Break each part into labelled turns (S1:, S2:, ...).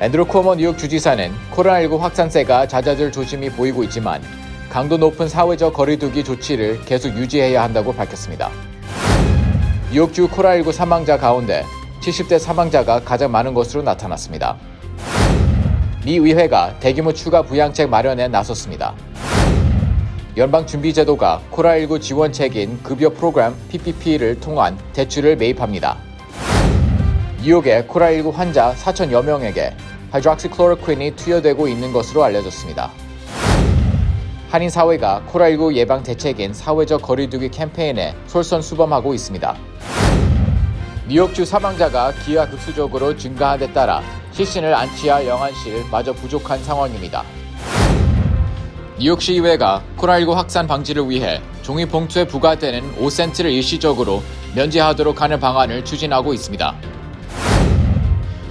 S1: 앤드루 쿠오모 뉴욕 주지사는 코로나19 확산세가 잦아들 조짐이 보이고 있지만 강도 높은 사회적 거리두기 조치를 계속 유지해야 한다고 밝혔습니다. 뉴욕주 코로나19 사망자 가운데 70대 사망자가 가장 많은 것으로 나타났습니다. 미 의회가 대규모 추가 부양책 마련에 나섰습니다. 연방준비제도가 코로나19 지원책인 급여 프로그램 PPP를 통한 대출을 매입합니다. 뉴욕의 코로나19 환자 4천여 명에게 하이드록시클로로퀸이 투여되고 있는 것으로 알려졌습니다. 한인사회가 코로나19 예방 대책인 사회적 거리두기 캠페인에 솔선수범하고 있습니다. 뉴욕주 사망자가 기하급수적으로 증가한 데 따라 시신을 안치할 영안실마저 부족한 상황입니다. 뉴욕시의회가 코로나19 확산 방지를 위해 종이 봉투에 부과되는 5센트를 일시적으로 면제하도록 하는 방안을 추진하고 있습니다.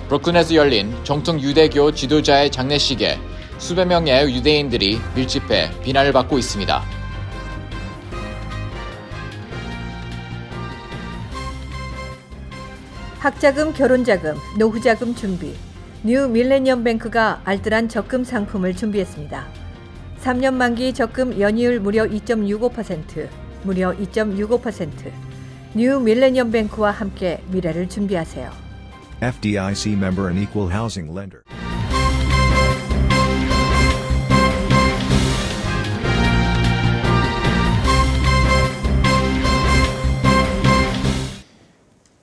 S1: 브루클린에서 열린 정통 유대교 지도자의 장례식에 수백 명의 유대인들이 밀집해 비난을 받고 있습니다.
S2: 학자금, 결혼자금, 노후자금 준비. 뉴 밀레니엄 뱅크가 알뜰한 적금 상품을 준비했습니다. 3년 만기 적금 연이율 무려 2.65%, 무려 2.65%. 뉴 밀레니엄 뱅크와 함께 미래를 준비하세요.
S3: FDIC member and equal housing lender.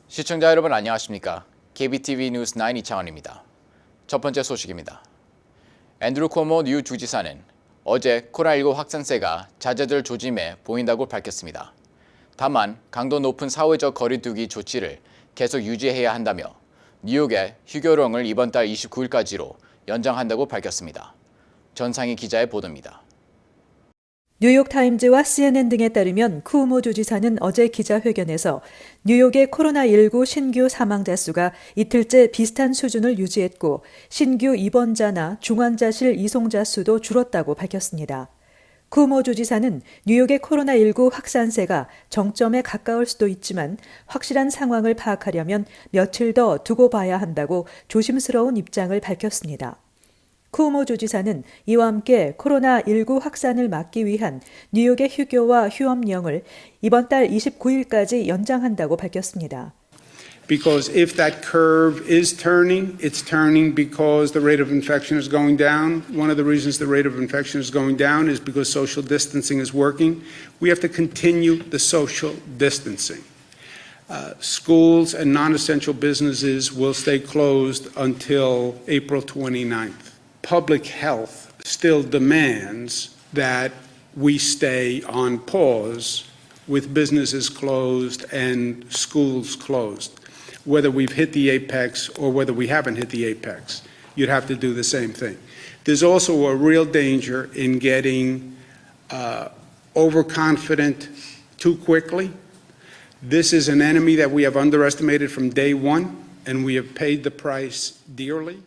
S1: 시청자 여러분 안녕하십니까? KBTV 뉴스 9 이창원입니다. 첫 번째 소식입니다. 앤드루 쿠오모 뉴욕 주지사는 어제 코로나19 확산세가 잦아들 조짐에 보인다고 밝혔습니다. 다만 강도 높은 사회적 거리두기 조치를 계속 유지해야 한다며 뉴욕의 휴교령을 이번 달 29일까지로 연장한다고 밝혔습니다. 전상희 기자의 보도입니다.
S4: 뉴욕타임즈와 CNN 등에 따르면 쿠오모 주지사는 어제 기자회견에서 뉴욕의 코로나19 신규 사망자 수가 이틀째 비슷한 수준을 유지했고 신규 입원자나 중환자실 이송자 수도 줄었다고 밝혔습니다. 쿠오모 주지사는 뉴욕의 코로나19 확산세가 정점에 가까울 수도 있지만 확실한 상황을 파악하려면 며칠 더 두고 봐야 한다고 조심스러운 입장을 밝혔습니다. 쿠오모 주지사는 이와 함께 코로나19 확산을 막기 위한 뉴욕의 휴교와 휴업령을 이번 달 29일까지 연장한다고 밝혔습니다.
S5: Because if that curve is turning, it's turning because the rate of infection is going down. One of the reasons the rate of infection is going down is because social distancing is working. We have to continue the social distancing. Schools and non-essential businesses will stay closed until April 29th. Public health still demands that we stay on pause with businesses closed and schools closed. Whether we've hit the apex or whether we haven't hit the apex, you'd have to do the same thing. There's also a real danger in getting overconfident too quickly. This is an enemy that we have underestimated from day one, and we have paid the price dearly.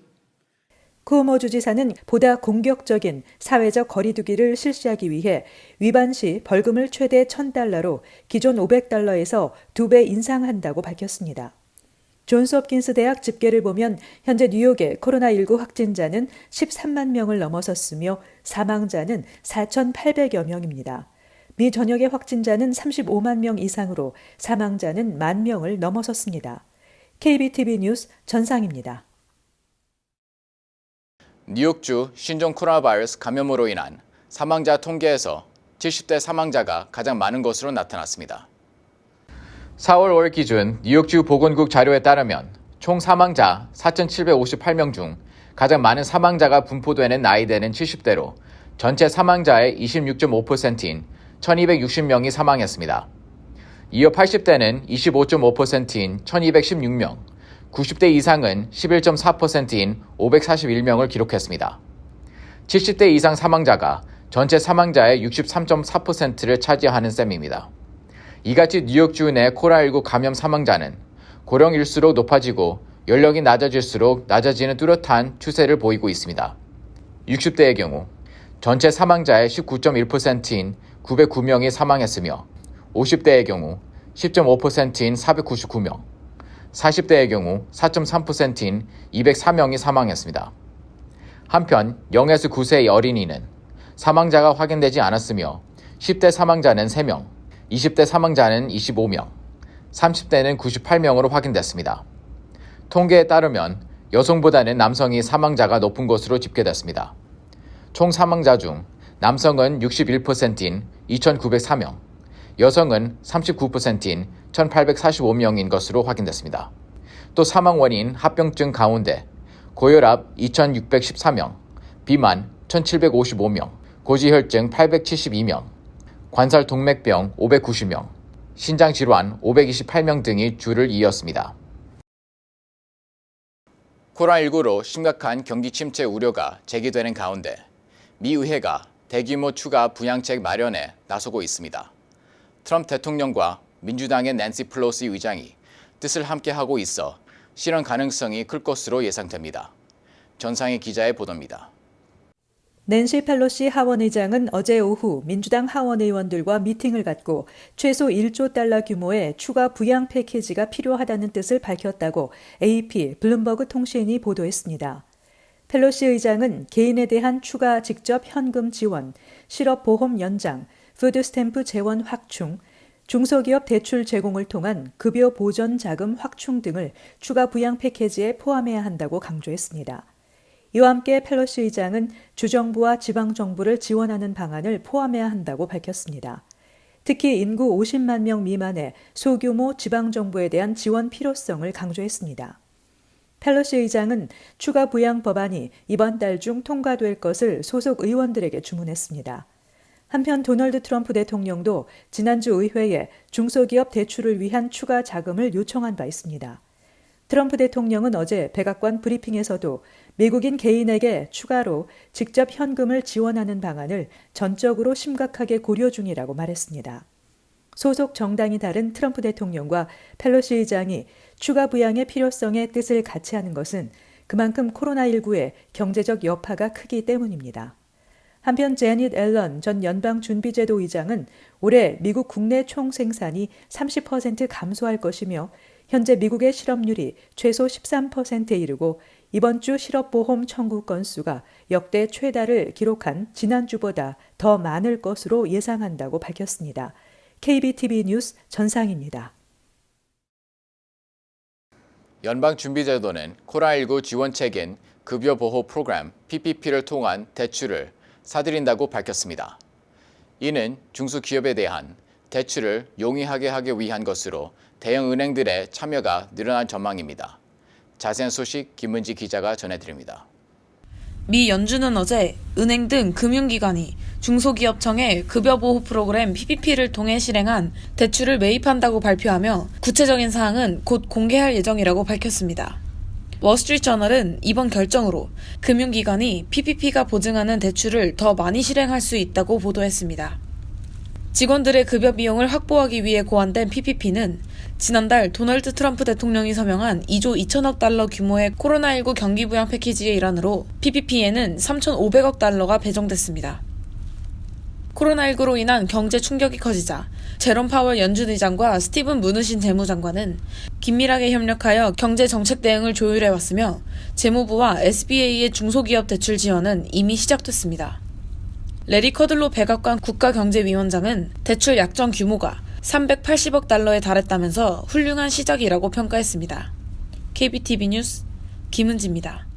S4: 쿠오모 주지사는 보다 공격적인 사회적 거리두기를 실시하기 위해 위반 시 벌금을 최대 $1,000로 기존 $500에서 2배 인상한다고 밝혔습니다. 존스홉킨스 대학 집계를 보면 현재 뉴욕의 코로나19 확진자는 13만 명을 넘어섰으며 사망자는 4,800여 명입니다. 미 전역의 확진자는 35만 명 이상으로 사망자는 1만 명을 넘어섰습니다. KBTV 뉴스 전상입니다.
S1: 뉴욕주 신종 코로나 바이러스 감염으로 인한 사망자 통계에서 70대 사망자가 가장 많은 것으로 나타났습니다. 4월 5일 기준 뉴욕주 보건국 자료에 따르면 총 사망자 4,758명 중 가장 많은 사망자가 분포되는 나이대는 70대로 전체 사망자의 26.5%인 1,260명이 사망했습니다. 이어 80대는 25.5%인 1,216명, 90대 이상은 11.4%인 541명을 기록했습니다. 70대 이상 사망자가 전체 사망자의 63.4%를 차지하는 셈입니다. 이같이 뉴욕주 내 코로나19 감염 사망자는 고령일수록 높아지고 연령이 낮아질수록 낮아지는 뚜렷한 추세를 보이고 있습니다. 60대의 경우 전체 사망자의 19.1%인 909명이 사망했으며 50대의 경우 10.5%인 499명, 40대의 경우 4.3%인 204명이 사망했습니다. 한편 0에서 9세의 어린이는 사망자가 확인되지 않았으며 10대 사망자는 3명, 20대 사망자는 25명, 30대는 98명으로 확인됐습니다. 통계에 따르면 여성보다는 남성이 사망자가 높은 것으로 집계됐습니다. 총 사망자 중 남성은 61%인 2,904명, 여성은 39%인 1,845명인 것으로 확인됐습니다. 또 사망 원인 합병증 가운데 고혈압 2,614명, 비만 1,755명, 고지혈증 872명, 관살동맥병 590명, 신장질환 528명 등이 줄을 이었습니다. 코로나19로 심각한 경기 침체 우려가 제기되는 가운데 미 의회가 대규모 추가 부양책 마련에 나서고 있습니다. 트럼프 대통령과 민주당의 낸시 플로시 의장이 뜻을 함께하고 있어 실현 가능성이 클 것으로 예상됩니다. 전상희 기자의 보도입니다.
S4: 낸시 펠로시 하원 의장은 어제 오후 민주당 하원 의원들과 미팅을 갖고 최소 1조 달러 규모의 추가 부양 패키지가 필요하다는 뜻을 밝혔다고 AP 블룸버그 통신이 보도했습니다. 펠로시 의장은 개인에 대한 추가 직접 현금 지원, 실업보험 연장, 푸드스탬프 재원 확충, 중소기업 대출 제공을 통한 급여 보전 자금 확충 등을 추가 부양 패키지에 포함해야 한다고 강조했습니다. 이와 함께 펠로시 의장은 주정부와 지방정부를 지원하는 방안을 포함해야 한다고 밝혔습니다. 특히 인구 50만 명 미만의 소규모 지방정부에 대한 지원 필요성을 강조했습니다. 펠로시 의장은 추가 부양 법안이 이번 달 중 통과될 것을 소속 의원들에게 주문했습니다. 한편 도널드 트럼프 대통령도 지난주 의회에 중소기업 대출을 위한 추가 자금을 요청한 바 있습니다. 트럼프 대통령은 어제 백악관 브리핑에서도 미국인 개인에게 추가로 직접 현금을 지원하는 방안을 전적으로 심각하게 고려 중이라고 말했습니다. 소속 정당이 다른 트럼프 대통령과 펠로시 의장이 추가 부양의 필요성에 뜻을 같이 하는 것은 그만큼 코로나19의 경제적 여파가 크기 때문입니다. 한편 제닛 앨런 전 연방준비제도 의장은 올해 미국 국내 총생산이 30% 감소할 것이며 현재 미국의 실업률이 최소 13%에 이르고 이번 주 실업보험 청구 건수가 역대 최다를 기록한 지난주보다 더 많을 것으로 예상한다고 밝혔습니다. KBTV 뉴스 전상입니다.
S1: 연방준비제도는 코로나19 지원책인 급여보호 프로그램 PPP를 통한 대출을 사들인다고 밝혔습니다. 이는 중소기업에 대한 대출을 용이하게 하기 위한 것으로 대형 은행들의 참여가 늘어난 전망입니다. 자세한 소식 김은지 기자가 전해드립니다.
S6: 미 연준은 어제 은행 등 금융기관이 중소기업청의 급여보호 프로그램 PPP를 통해 실행한 대출을 매입한다고 발표하며 구체적인 사항은 곧 공개할 예정이라고 밝혔습니다. 월스트리트저널은 이번 결정으로 금융기관이 PPP가 보증하는 대출을 더 많이 실행할 수 있다고 보도했습니다. 직원들의 급여 비용을 확보하기 위해 고안된 PPP는 지난달 도널드 트럼프 대통령이 서명한 2조 2천억 달러 규모의 코로나19 경기 부양 패키지의 일환으로 PPP에는 3,500억 달러가 배정됐습니다. 코로나19로 인한 경제 충격이 커지자 제롬 파월 연준 의장과 스티븐 무누신 재무장관은 긴밀하게 협력하여 경제 정책 대응을 조율해왔으며 재무부와 SBA의 중소기업 대출 지원은 이미 시작됐습니다. 레리 커들로 백악관 국가경제위원장은 대출 약정 규모가 380억 달러에 달했다면서 훌륭한 시작이라고 평가했습니다. KBTV 뉴스 김은지입니다.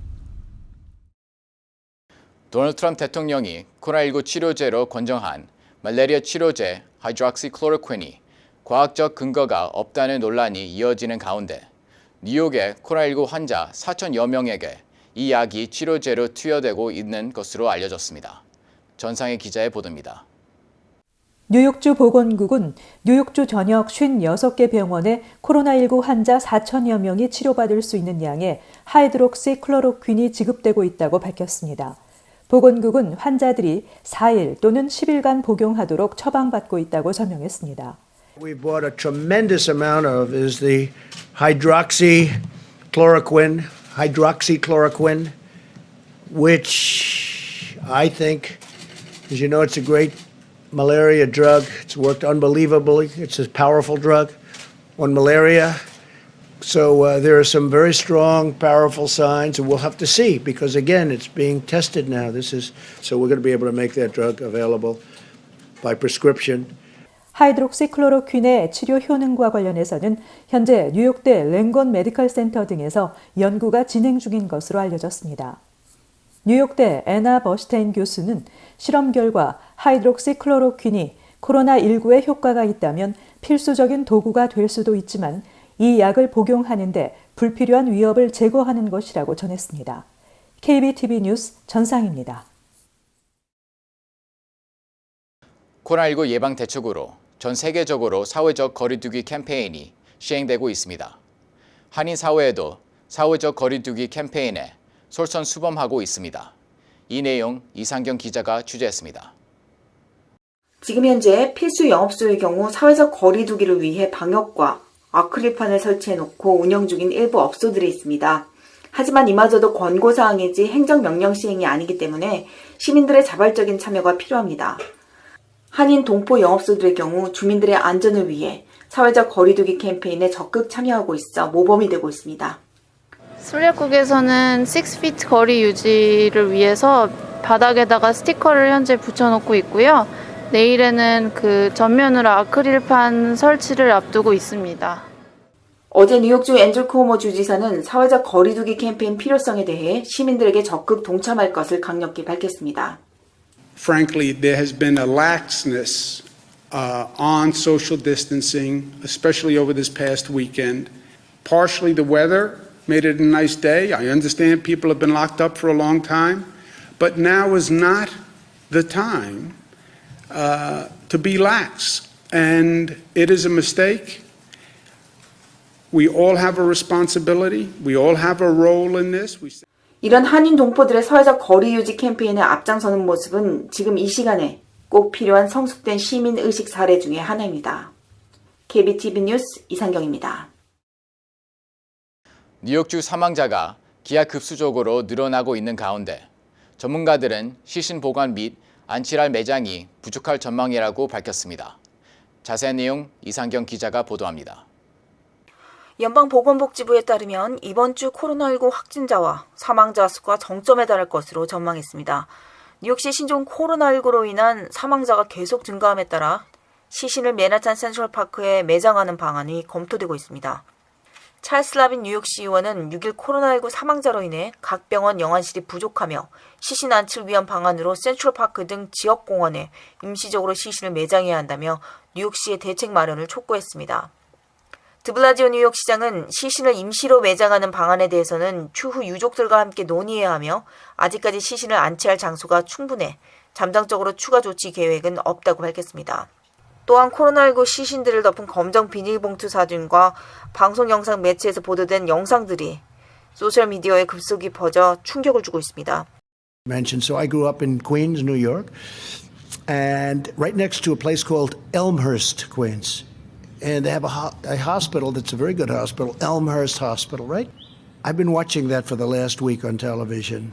S1: 도널드 트럼프 대통령이 코로나19 치료제로 권정한 말레리아 치료제 하이드록시클로로퀸이 과학적 근거가 없다는 논란이 이어지는 가운데 뉴욕의 코로나19 환자 4천여 명에게 이 약이 치료제로 투여되고 있는 것으로 알려졌습니다. 전상희 기자의 보도입니다.
S4: 뉴욕주 보건국은 뉴욕주 전역 56개 병원에 코로나19 환자 4천여 명이 치료받을 수 있는 양의 하이드록시클로로퀸이 지급되고 있다고 밝혔습니다. 보건국은 환자들이 4일 또는 10일간 복용하도록 처방받고 있다고 설명했습니다.
S7: We bought a tremendous amount of is the hydroxychloroquine, which I think, as you know, it's a great malaria drug. It's worked unbelievably. It's a powerful drug on malaria. So there are some very strong, powerful signs, and we'll have to see because again, it's being tested now. So we're going to be able to make that drug available by prescription.
S4: 하이드록시클로로퀸의 치료 효능과 관련해서는 현재 뉴욕대 랭건 메디컬 센터 등에서 연구가 진행 중인 것으로 알려졌습니다. 뉴욕대 애나 버슈테인 교수는 실험 결과 하이드록시클로로퀸이 코로나19에 효과가 있다면 필수적인 도구가 될 수도 있지만 이 약을 복용하는데 불필요한 위협을 제거하는 것이라고 전했습니다. KBTV 뉴스 전상입니다.
S1: 코로나19 예방 대책으로 전 세계적으로 사회적 거리두기 캠페인이 시행되고 있습니다. 한인 사회에도 사회적 거리두기 캠페인에 솔선수범하고 있습니다. 이 내용 이상경 기자가 취재했습니다.
S8: 지금 현재 필수 영업소의 경우 사회적 거리두기를 위해 방역과 아크릴판을 설치해놓고 운영 중인 일부 업소들이 있습니다. 하지만 이마저도 권고사항이지 행정명령 시행이 아니기 때문에 시민들의 자발적인 참여가 필요합니다. 한인 동포 영업소들의 경우 주민들의 안전을 위해 사회적 거리두기 캠페인에 적극 참여하고 있어 모범이 되고 있습니다.
S9: 순례국에서는 6feet 거리 유지를 위해서 바닥에다가 스티커를 현재 붙여놓고 있고요. 내일에는 그 전면으로 아크릴판 설치를 앞두고 있습니다.
S8: 어제 뉴욕주 앤드루 쿠오모 주지사는 사회적 거리두기 캠페인 필요성에 대해 시민들에게 적극 동참할 것을 강력히 밝혔습니다.
S5: Frankly, there has been a laxness on social distancing, especially over this past weekend. Partially the weather made it a nice day. I understand people have been locked up for a long time, but now is not the time to be lax. And it is a mistake. We all have a responsibility. We all have a role in this.
S8: 이런 한인 동포들의 사회적 거리 유지 캠페인에 앞장서는 모습은 지금 이 시간에 꼭 필요한 성숙된 시민 의식 사례 중에 하나입니다. KBTV 뉴스 이상경입니다.
S1: 뉴욕주 사망자가 기하급수적으로 늘어나고 있는 가운데 전문가들은 시신 보관 및 안치할 매장이 부족할 전망이라고 밝혔습니다. 자세한 내용 이상경 기자가 보도합니다.
S8: 연방보건복지부에 따르면 이번 주 코로나19 확진자와 사망자 수가 정점에 달할 것으로 전망했습니다. 뉴욕시 신종 코로나19로 인한 사망자가 계속 증가함에 따라 시신을 맨하탄 센트럴파크에 매장하는 방안이 검토되고 있습니다. 찰스 라빈 뉴욕시 의원은 6일 코로나19 사망자로 인해 각 병원 영안실이 부족하며 시신 안치를 위한 방안으로 센트럴파크 등 지역공원에 임시적으로 시신을 매장해야 한다며 뉴욕시의 대책 마련을 촉구했습니다. 드블라지오 뉴욕시장은 시신을 임시로 매장하는 방안에 대해서는 추후 유족들과 함께 논의해야 하며 아직까지 시신을 안치할 장소가 충분해 잠정적으로 추가 조치 계획은 없다고 밝혔습니다. 또한 코로나19 시신들을 덮은 검정 비닐봉투 사진과 방송 영상 매체에서 보도된 영상들이 소셜미디어에 급속히 퍼져 충격을 주고 있습니다.
S7: So I grew up in Queens, New York, and right next to a place called Elmhurst, Queens. And they have a hospital that's a very good hospital, Elmhurst Hospital, right? I've been watching that for the last week on television.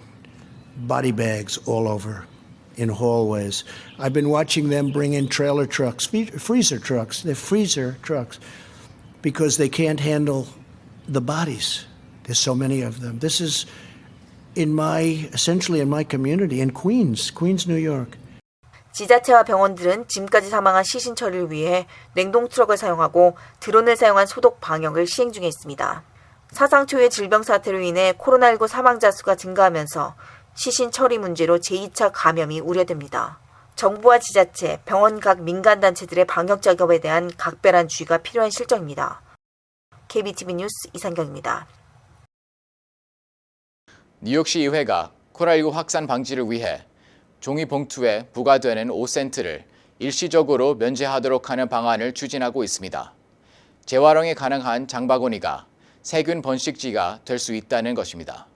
S7: Body bags all over in hallways. I've been watching them bring in trailer trucks, freezer trucks. They're freezer trucks because they can't handle the bodies. There's so many of them. This is essentially in my community in Queens, New York.
S8: 지자체와 병원들은 지금까지 사망한 시신 처리를 위해 냉동 트럭을 사용하고 드론을 사용한 소독 방역을 시행 중에 있습니다. 사상 초유의 질병 사태로 인해 코로나19 사망자 수가 증가하면서 시신 처리 문제로 제2차 감염이 우려됩니다. 정부와 지자체, 병원 각 민간단체들의 방역 작업에 대한 각별한 주의가 필요한 실정입니다. KBTV 뉴스 이상경입니다.
S1: 뉴욕시 의회가 코로나19 확산 방지를 위해 종이 봉투에 부과되는 5센트를 일시적으로 면제하도록 하는 방안을 추진하고 있습니다. 재활용이 가능한 장바구니가 세균 번식지가 될 수 있다는 것입니다.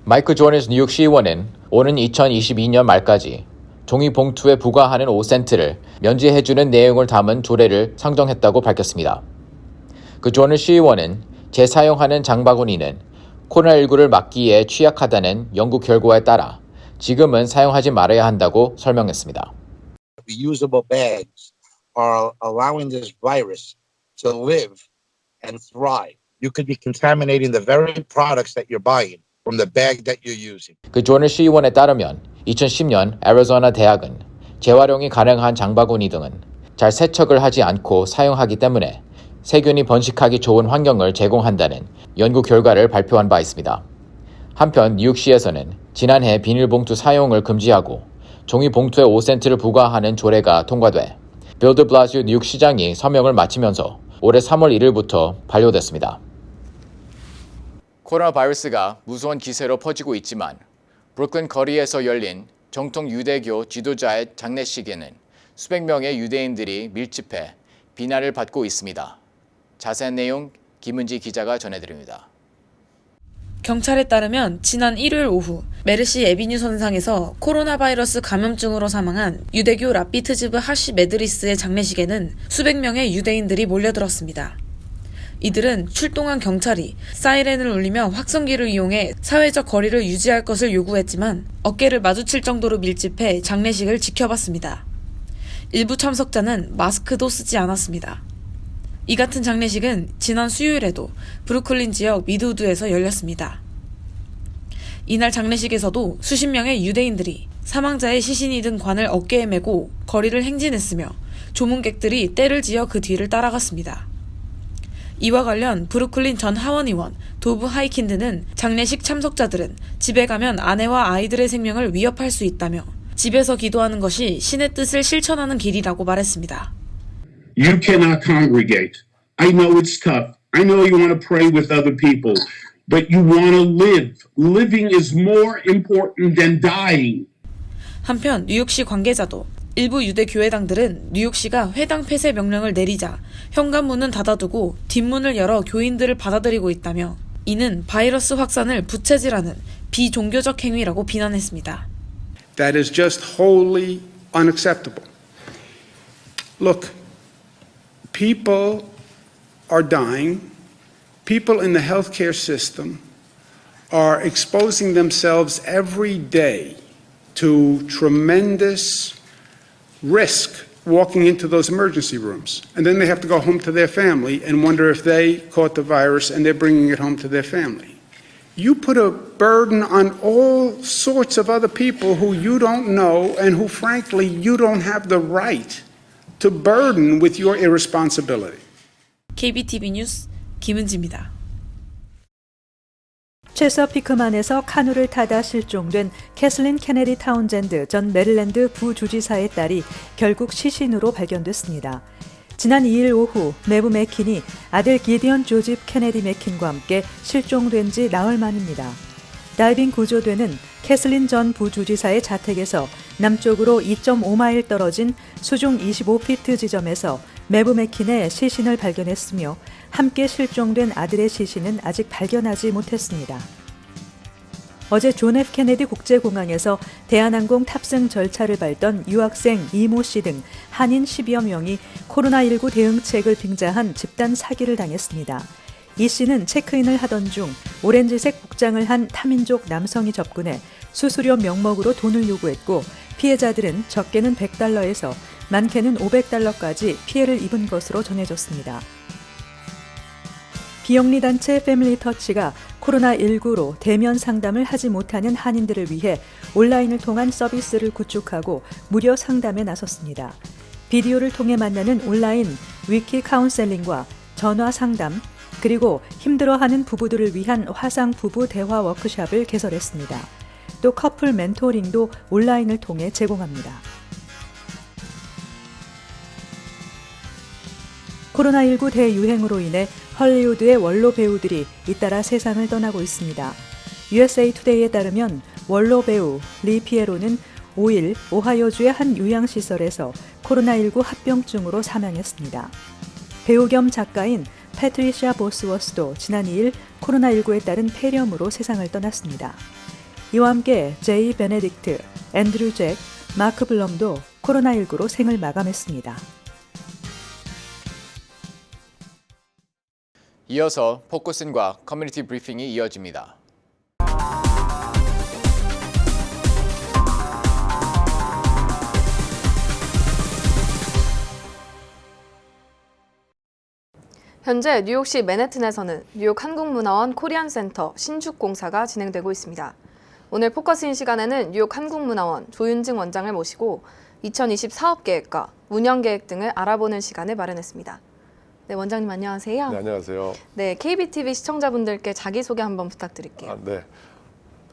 S1: 마이크 조니스 뉴욕시 의원은 오는 2022년 말까지 종이 봉투에 부과하는 5센트를 면제해주는 내용을 담은 조례를 상정했다고 밝혔습니다. 그 조니스 시의원은 재사용하는 장바구니는 코로나19를 막기에 취약하다는 연구 결과에 따라 지금은 사용하지 말아야 한다고 설명했습니다.
S10: Reusable bags are allowing this virus to live and thrive. You could be contaminating the very products that you're buying from the bag that you're using.
S1: 그 조널 시의원에 따르면 2010년 애리조나 대학은 재활용이 가능한 장바구니 등은 잘 세척을 하지 않고 사용하기 때문에 세균이 번식하기 좋은 환경을 제공한다는 연구 결과를 발표한 바 있습니다. 한편 뉴욕시에서는 지난해 비닐봉투 사용을 금지하고 종이봉투에 5센트를 부과하는 조례가 통과돼 빌 드 블라시오 뉴욕시장이 서명을 마치면서 올해 3월 1일부터 발효됐습니다. 코로나 바이러스가 무서운 기세로 퍼지고 있지만 브루클린 거리에서 열린 정통 유대교 지도자의 장례식에는 수백 명의 유대인들이 밀집해 비난을 받고 있습니다. 자세한 내용 김은지 기자가 전해드립니다.
S6: 경찰에 따르면 지난 일요일 오후 메르시 에비뉴 선상에서 코로나 바이러스 감염증으로 사망한 유대교 라비트즈브 하시 메드리스의 장례식에는 수백 명의 유대인들이 몰려들었습니다. 이들은 출동한 경찰이 사이렌을 울리며 확성기를 이용해 사회적 거리를 유지할 것을 요구했지만 어깨를 마주칠 정도로 밀집해 장례식을 지켜봤습니다. 일부 참석자는 마스크도 쓰지 않았습니다. 이 같은 장례식은 지난 수요일에도 브루클린 지역 미드우드에서 열렸습니다. 이날 장례식에서도 수십 명의 유대인들이 사망자의 시신이 든 관을 어깨에 메고 거리를 행진했으며 조문객들이 떼를 지어 그 뒤를 따라갔습니다. 이와 관련 브루클린 전 하원의원 도브 하이킨드는 장례식 참석자들은 집에 가면 아내와 아이들의 생명을 위협할 수 있다며 집에서 기도하는 것이 신의 뜻을 실천하는 길이라고 말했습니다.
S5: You cannot congregate. I know it's tough. I know you want to pray with other people, but you want to live. Living is more important than dying.
S6: 한편 뉴욕시 관계자도 일부 유대 교회당들은 뉴욕시가 회당 폐쇄 명령을 내리자 현관문은 닫아두고 뒷문을 열어 교인들을 받아들이고 있다며 이는 바이러스 확산을 부채질하는 비종교적 행위라고 비난했습니다.
S5: That is just wholly unacceptable. Look, people are dying. People in the healthcare system are exposing themselves every day to tremendous risk walking into those emergency rooms. And then they have to go home to their family and wonder if they caught the virus and they're bringing it home to their family. You put a burden on all sorts of other people who you don't know and who, frankly, you don't have the right to burden with your irresponsibility.
S6: KBTV 뉴스 김은지입니다.
S4: 체서피크만에서 카누를 타다 실종된 캐슬린 케네디 타운젠드 전 메릴랜드 부주지사의 딸이 결국 시신으로 발견됐습니다. 지난 2일 오후 매부 맥킨이 아들 기디언 조집 케네디 맥킨과 함께 실종된 지 나흘 만입니다. 다이빙 구조대는 캐슬린 전 부주지사의 자택에서 남쪽으로 2.5마일 떨어진 수중 25피트 지점에서 매부 맥킨의 시신을 발견했으며 함께 실종된 아들의 시신은 아직 발견하지 못했습니다. 어제 존 F 케네디 국제공항에서 대한항공 탑승 절차를 밟던 유학생 이모 씨 등 한인 10여 명이 코로나19 대응책을 빙자한 집단 사기를 당했습니다. 이 씨는 체크인을 하던 중 오렌지색 복장을 한 타민족 남성이 접근해 수수료 명목으로 돈을 요구했고 피해자들은 적게는 $100에서 많게는 $500까지 피해를 입은 것으로 전해졌습니다. 비영리 단체 패밀리 터치가 코로나19로 대면 상담을 하지 못하는 한인들을 위해 온라인을 통한 서비스를 구축하고 무료 상담에 나섰습니다. 비디오를 통해 만나는 온라인 위키 카운셀링과 전화 상담, 그리고 힘들어하는 부부들을 위한 화상 부부 대화 워크숍을 개설했습니다. 또 커플 멘토링도 온라인을 통해 제공합니다. 코로나19 대유행으로 인해 헐리우드의 원로 배우들이 잇따라 세상을 떠나고 있습니다. USA 투데이에 따르면 원로 배우 리 피에로는 5일 오하이오주의 한 요양시설에서 코로나19 합병증으로 사망했습니다. 배우 겸 작가인 패트리샤 보스워스도 지난 2일 코로나19에 따른 폐렴으로 세상을 떠났습니다. 이와 함께 제이 베네딕트, 앤드류 잭, 마크 블럼도 코로나19로 생을 마감했습니다.
S1: 이어서 포커슨과 커뮤니티 브리핑이 이어집니다.
S11: 현재 뉴욕시 맨해튼에서는 뉴욕 한국문화원 코리안 센터 신축 공사가 진행되고 있습니다. 오늘 포커스인 시간에는 뉴욕 한국문화원 조윤증 원장을 모시고 2020 사업 계획과 운영 계획 등을 알아보는 시간을 마련했습니다. 네, 원장님 안녕하세요.
S12: 네, 안녕하세요.
S11: 네, KBTV 시청자분들께 자기소개 한번 부탁드릴게요.
S12: 네.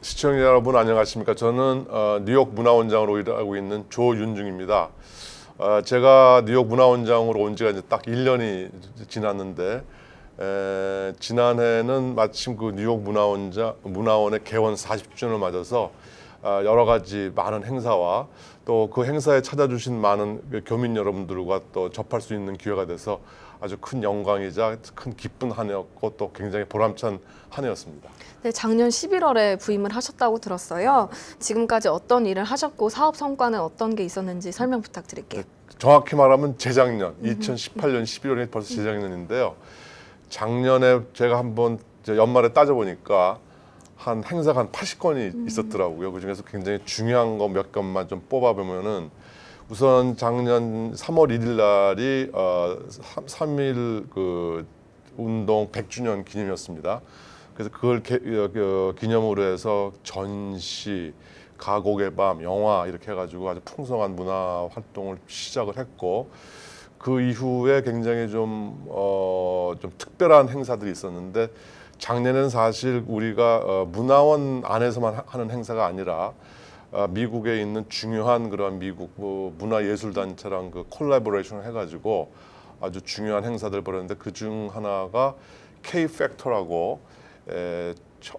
S12: 시청자 여러분 안녕하십니까? 저는 뉴욕 문화원장으로 일하고 있는 조윤중입니다. 제가 뉴욕 문화원장으로 온 지가 이제 딱 1년이 지났는데 지난해는 마침 그 뉴욕 문화원의 개원 40주년을 맞아서 여러 가지 많은 행사와 또 그 행사에 찾아주신 많은 교민 여러분들과 또 접할 수 있는 기회가 돼서 아주 큰 영광이자 큰 기쁜 한 해였고 또 굉장히 보람찬 한 해였습니다.
S11: 네, 작년 11월에 부임을 하셨다고 들었어요. 지금까지 어떤 일을 하셨고 사업 성과는 어떤 게 있었는지 설명 부탁드릴게요.
S12: 네, 정확히 말하면 재작년 2018년 11월이 벌써 재작년인데요. 작년에 제가 한번 연말에 따져보니까 한 행사가 한 80건이 있었더라고요. 그중에서 굉장히 중요한 거 몇 건만 좀 뽑아보면은 우선 작년 3월 1일 날이 3.1 그 운동 100주년 기념이었습니다. 그래서 그걸 기념으로 해서 전시, 가곡의 밤, 영화 이렇게 해가지고 아주 풍성한 문화 활동을 시작을 했고 그 이후에 굉장히 좀 특별한 행사들이 있었는데 작년에는 사실 우리가 문화원 안에서만 하는 행사가 아니라 미국에 있는 중요한 그런 미국 문화예술단체랑 그 콜라보레이션을 해가지고 아주 중요한 행사들 벌였는데 그중 하나가 K-팩터라고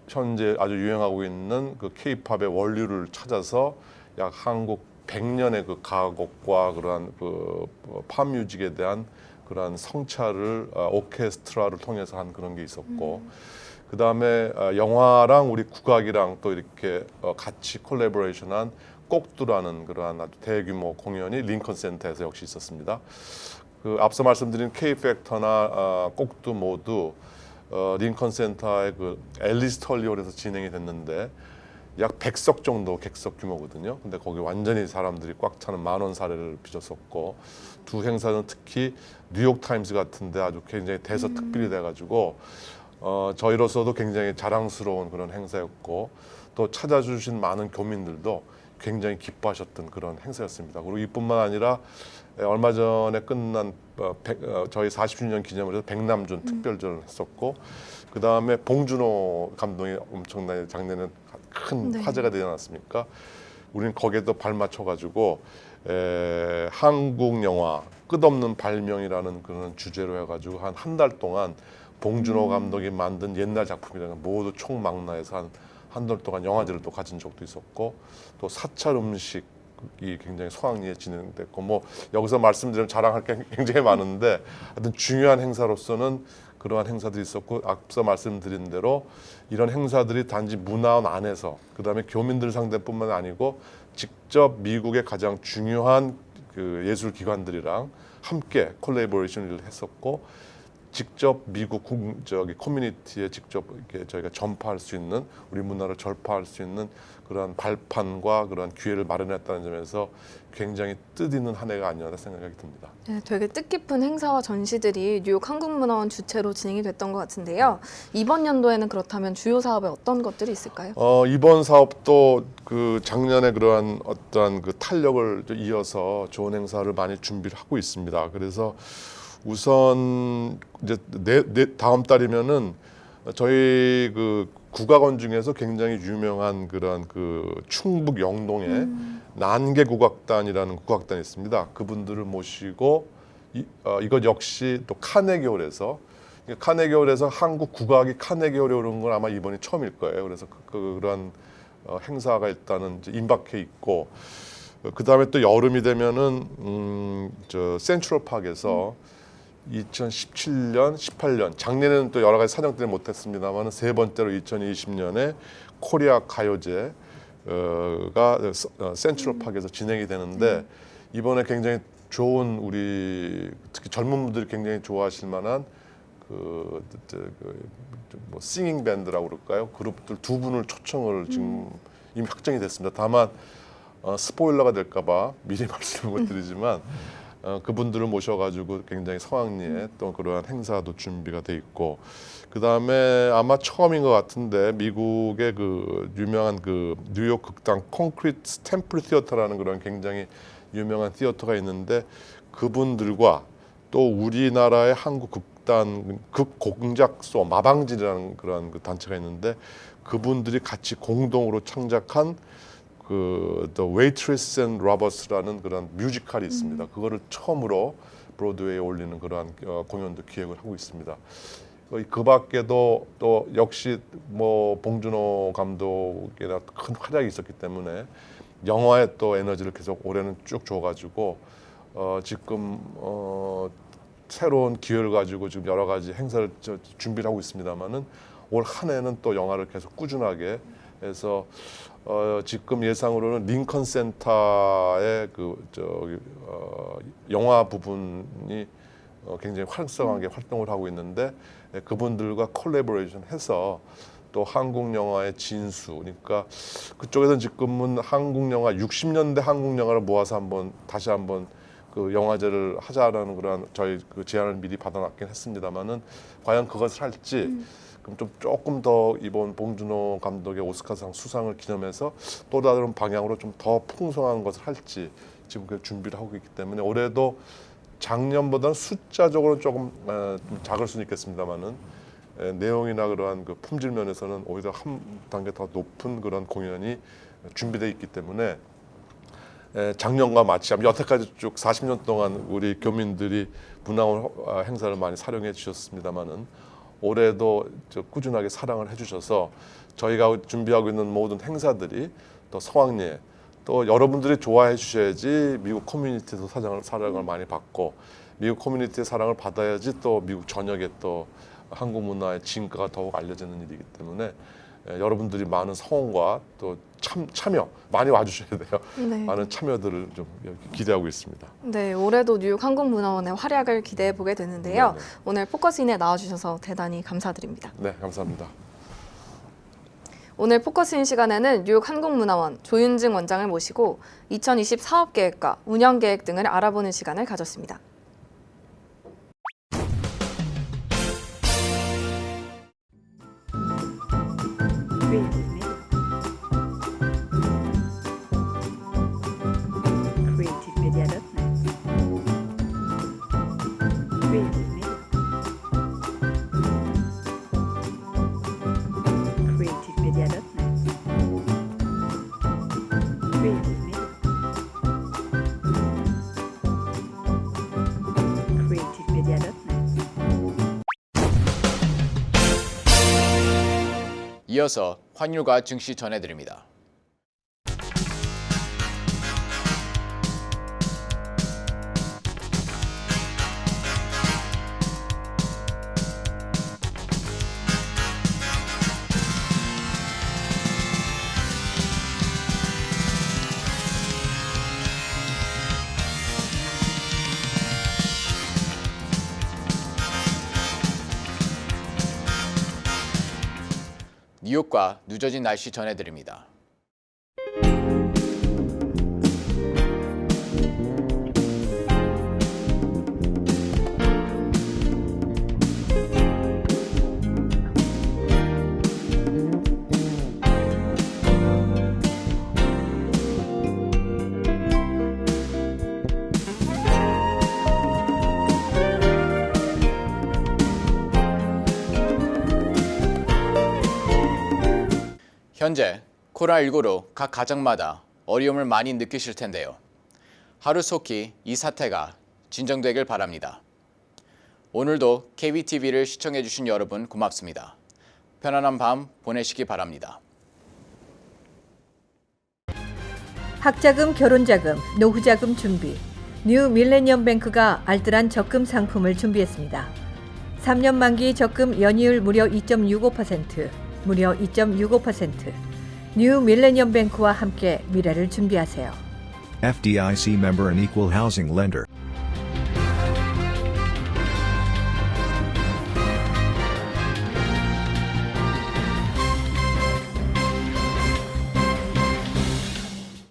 S12: 현재 아주 유행하고 있는 그 K-팝의 원류를 찾아서 약 한국 100년의 그 가곡과 그러한 그 팝 뮤직에 대한 그러한 성찰을 오케스트라를 통해서 한 그런 게 있었고 그 다음에 영화랑 우리 국악이랑 또 이렇게 같이 콜라보레이션한 꼭두라는 그러한 아주 대규모 공연이 링컨 센터에서 역시 있었습니다. 그 앞서 말씀드린 K-팩터나 꼭두 모두 링컨 센터의 그 앨리스 털리홀에서 진행이 됐는데 약 100석 정도 객석 규모거든요. 근데 거기 완전히 사람들이 꽉 차는 만원 사례를 빚었었고 두 행사는 특히 뉴욕 타임스 같은데 아주 굉장히 대서특필이 돼가지고 저희로서도 굉장히 자랑스러운 그런 행사였고 또 찾아주신 많은 교민들도 굉장히 기뻐하셨던 그런 행사였습니다. 그리고 이뿐만 아니라 얼마 전에 끝난 저희 40주년 기념으로 해서 백남준 특별전을 했었고 그 다음에 봉준호 감독이 엄청나게 작년에 큰 화제가 되지 않았습니까? 우리는 거기에도 발맞춰가지고 한국 영화 끝없는 발명이라는 그런 주제로 해가지고 한 달 동안 봉준호 감독이 만든 옛날 작품이라는 모두 총망라해서 한 달 동안 영화제를 또 가진 적도 있었고 또 사찰 음식이 굉장히 소황리에 진행됐고 뭐 여기서 말씀드리면 자랑할 게 굉장히 많은데 하여튼 중요한 행사로서는 그러한 행사들이 있었고 앞서 말씀드린 대로 이런 행사들이 단지 문화원 안에서 그다음에 교민들 상대뿐만 아니고 직접 미국의 가장 중요한 그 예술 기관들이랑 함께 콜라보레이션을 했었고 직접 미국 커뮤니티에 직접 이렇게 저희가 전파할 수 있는 우리 문화를 전파할 수 있는 그러한 발판과 그러한 기회를 마련했다는 점에서 굉장히 뜻있는 한 해가 아니었나 생각이 듭니다.
S11: 네, 되게 뜻깊은 행사와 전시들이 뉴욕 한국문화원 주최로 진행이 됐던 것 같은데요. 이번 연도에는 그렇다면 주요 사업에 어떤 것들이 있을까요?
S12: 이번 사업도 그 작년에 그러한 어떠한 그 탄력을 이어서 좋은 행사를 많이 준비를 하고 있습니다. 그래서 우선 이제 다음 달이면은 저희 그 국악원 중에서 굉장히 유명한 그런 그 충북 영동에 난계 국악단이라는 국악단이 있습니다. 그분들을 모시고 이것 역시 또 카네기홀에서 한국 국악이 카네기홀에 오는 건 아마 이번이 처음일 거예요. 그래서 그런 행사가 일단은 이제 임박해 있고 그 다음에 또 여름이 되면은 센트럴파크에서 2017년, 18년 작년에는 또 여러 가지 사정 때문에 못했습니다만 세 번째로 2020년에 코리아 가요제가 센트럴파크에서 진행이 되는데 이번에 굉장히 좋은 우리 특히 젊은 분들이 굉장히 좋아하실 만한 뭐 싱잉 밴드라고 그럴까요? 그룹들 두 분을 초청을 지금 이미 확정이 됐습니다. 다만 스포일러가 될까봐 미리 말씀을 못 드리지만 그분들을 모셔가지고 굉장히 성황리에 또 그러한 행사도 준비가 돼 있고, 그 다음에 아마 처음인 것 같은데 미국의 그 유명한 그 뉴욕 극단 콘크리트 템플 시어터라는 그런 굉장히 유명한 시어터가 있는데, 그분들과 또 우리나라의 한국 극단 극공작소 마방진이라는 그런 그 단체가 있는데, 그분들이 같이 공동으로 창작한 그 The Waitress and Roberts라는 그런 뮤지컬이 있습니다. 그거를 처음으로 브로드웨이에 올리는 그러한 공연도 기획을 하고 있습니다. 그 밖에도 또 역시 뭐 봉준호 감독이나 큰 활약이 있었기 때문에 영화에 또 에너지를 계속 올해는 쭉 줘가지고 지금 새로운 기회를 가지고 지금 여러 가지 행사를 준비를 하고 있습니다만은 올 한 해는 또 영화를 계속 꾸준하게 해서 지금 예상으로는 링컨 센터의 영화 부분이 굉장히 활성하게 활동을 하고 있는데, 그분들과 콜라보레이션 해서 또 한국 영화의 진수, 그러니까 그쪽에서는 지금은 한국 영화 60년대 한국 영화를 모아서 다시 한번 그 영화제를 하자라는 그런 저희 그 제안을 미리 받아놨긴 했습니다만은 과연 그것을 할지 그럼 좀 조금 더 이번 봉준호 감독의 오스카상 수상을 기념해서 또 다른 방향으로 좀 더 풍성한 것을 할지 지금 그 준비를 하고 있기 때문에 올해도 작년보다는 숫자적으로 조금 좀 작을 수는 있겠습니다만은 내용이나 그러한 그 품질 면에서는 오히려 한 단계 더 높은 그런 공연이 준비되어 있기 때문에 작년과 마치 여태까지 쭉 40년 동안 우리 교민들이 문화원 행사를 많이 사랑해 주셨습니다만은 올해도 꾸준하게 사랑을 해주셔서 저희가 준비하고 있는 모든 행사들이 또 성황리에 또 여러분들이 좋아해 주셔야지 미국 커뮤니티에서 사랑을 많이 받고, 미국 커뮤니티의 사랑을 받아야지 또 미국 전역에 또 한국 문화의 진가가 더욱 알려지는 일이기 때문에 여러분들이 많은 성원과 또 참여 많이 와주셔야 돼요.
S11: 네.
S12: 많은 참여들을 좀 기대하고 있습니다.
S11: 네, 올해도 뉴욕 한국문화원의 활약을 기대해 보게 되는데요.
S12: 네네.
S11: 오늘 포커스인에 나와주셔서 대단히 감사드립니다.
S12: 네, 감사합니다.
S11: 오늘 포커스인 시간에는 뉴욕 한국문화원 조윤증 원장을 모시고 2020 사업계획과 운영계획 등을 알아보는 시간을 가졌습니다.
S1: 이어서 환율과 증시 전해드립니다. 뉴욕과 뉴저지 날씨 전해드립니다. 현재 코로나19로 각 가정마다 어려움을 많이 느끼실 텐데요. 하루속히 이 사태가 진정되길 바랍니다. 오늘도 KBTV를 시청해주신 여러분 고맙습니다. 편안한 밤 보내시기 바랍니다.
S2: 학자금, 결혼자금, 노후자금 준비. 뉴 밀레니엄 뱅크가 알뜰한 적금 상품을 준비했습니다. 3년 만기 적금 연이율 무려 2.65%, 무려 2.65%. 뉴 밀레니엄 뱅크와 함께 미래를 준비하세요.
S3: FDIC member and equal housing lender.